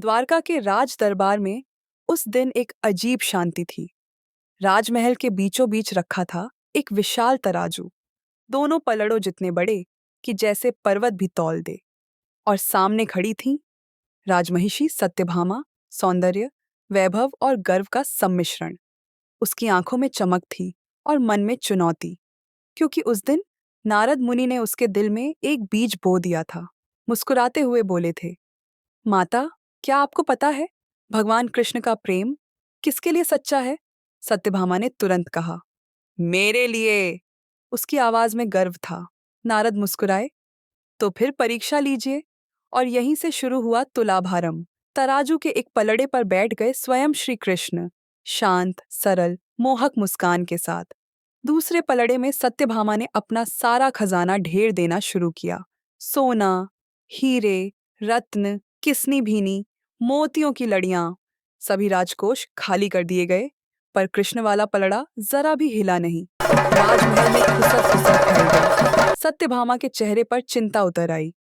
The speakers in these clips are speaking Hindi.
द्वारका के राज दरबार में उस दिन एक अजीब शांति थी। राजमहल के बीचों बीच रखा था एक विशाल तराजू, दोनों पलड़ों जितने बड़े कि जैसे पर्वत भी तौल दे। और सामने खड़ी थीं राजमहिषी सत्यभामा, सौंदर्य, वैभव और गर्व का सम्मिश्रण। उसकी आंखों में चमक थी और मन में चुनौती, क्योंकि उस दिन नारद मुनि ने उसके दिल में एक बीज बो दिया था। मुस्कुराते हुए बोले थे, माता, क्या आपको पता है भगवान कृष्ण का प्रेम किसके लिए सच्चा है? सत्यभामा ने तुरंत कहा, मेरे लिए। उसकी आवाज में गर्व था। नारद मुस्कुराए, तो फिर परीक्षा लीजिए। और यहीं से शुरू हुआ तुलाभारम। तराजू के एक पलड़े पर बैठ गए स्वयं श्री कृष्ण, शांत, सरल, मोहक मुस्कान के साथ। दूसरे पलड़े में सत्यभामा ने अपना सारा खजाना ढेर देना शुरू किया। सोना, हीरे, रत्न, किस्नी भीनी, मोतियों की लड़ियां, सभी राजकोष खाली कर दिए गए। पर कृष्ण वाला पलड़ा जरा भी हिला नहीं। राजमहल में खुसर फुसर फैल गई। सत्यभामा के चेहरे पर चिंता उतर आई।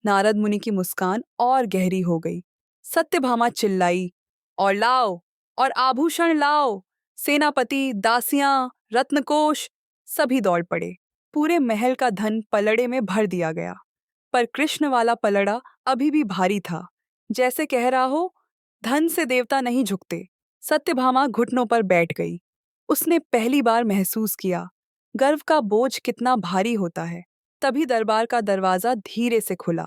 नारद मुनि की मुस्कान और गहरी हो गई। सत्यभामा चिल्लाई, और लाओ, और आभूषण लाओ। सेनापति, दासियां, रत्नकोश सभी दौड़ पड़े। पूरे महल का धन पलड़े में भर दिया गया। पर कृष्ण वाला पलड़ा अभी भी भारी था, जैसे कह रहा हो, धन से देवता नहीं झुकते। सत्यभामा घुटनों पर बैठ गई। उसने पहली बार महसूस किया गर्व का बोझ कितना भारी होता है। तभी दरबार का दरवाजा धीरे से खुला।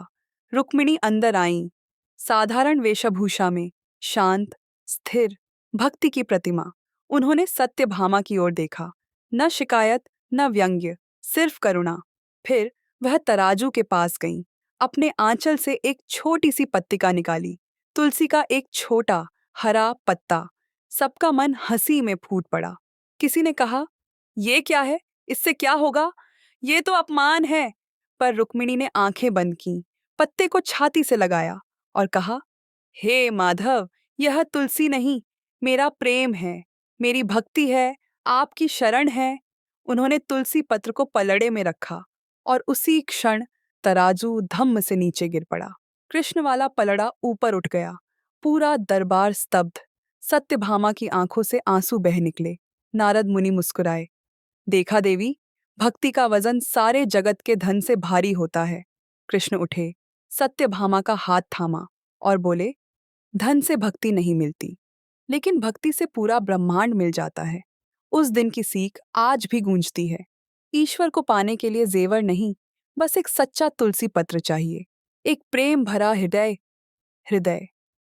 रुक्मिणी अंदर आईं, साधारण वेशभूषा में, शांत, स्थिर, भक्ति की प्रतिमा। उन्होंने सत्यभामा की ओर देखा, न शिकायत, न व्यंग्य, सिर्फ करुणा। फिर वह तराजू के पास गईं, अपने आंचल से एक छोटी सी पत्रिका निकाली, तुलसी का एक छोटा हरा पत्ता। सबका मन हंसी में फूट पड़ा। किसी ने कहा, ये क्या है? इससे क्या होगा? ये तो अपमान है। पर रुक्मिणी ने आंखें बंद कीं, पत्ते को छाती से लगाया और कहा, हे माधव, यह तुलसी नहीं, मेरा प्रेम है, मेरी भक्ति है, आपकी शरण है। उन्होंने तुलसी पत्र को पलड़े में रखा और उसी क्षण तराजू धम्म से नीचे गिर पड़ा। कृष्ण वाला पलड़ा ऊपर उठ गया। पूरा दरबार स्तब्ध। सत्यभामा की आंखों से आंसू बह निकले। नारद मुनि मुस्कुराए, देखा देवी, भक्ति का वजन सारे जगत के धन से भारी होता है। कृष्ण उठे, सत्यभामा का हाथ थामा और बोले, धन से भक्ति नहीं मिलती, लेकिन भक्ति से पूरा ब्रह्मांड मिल जाता है। उस दिन की सीख आज भी गूंजती है। ईश्वर को पाने के लिए जेवर नहीं, बस एक सच्चा तुलसी पत्र चाहिए, एक प्रेम भरा हृदय। हृदय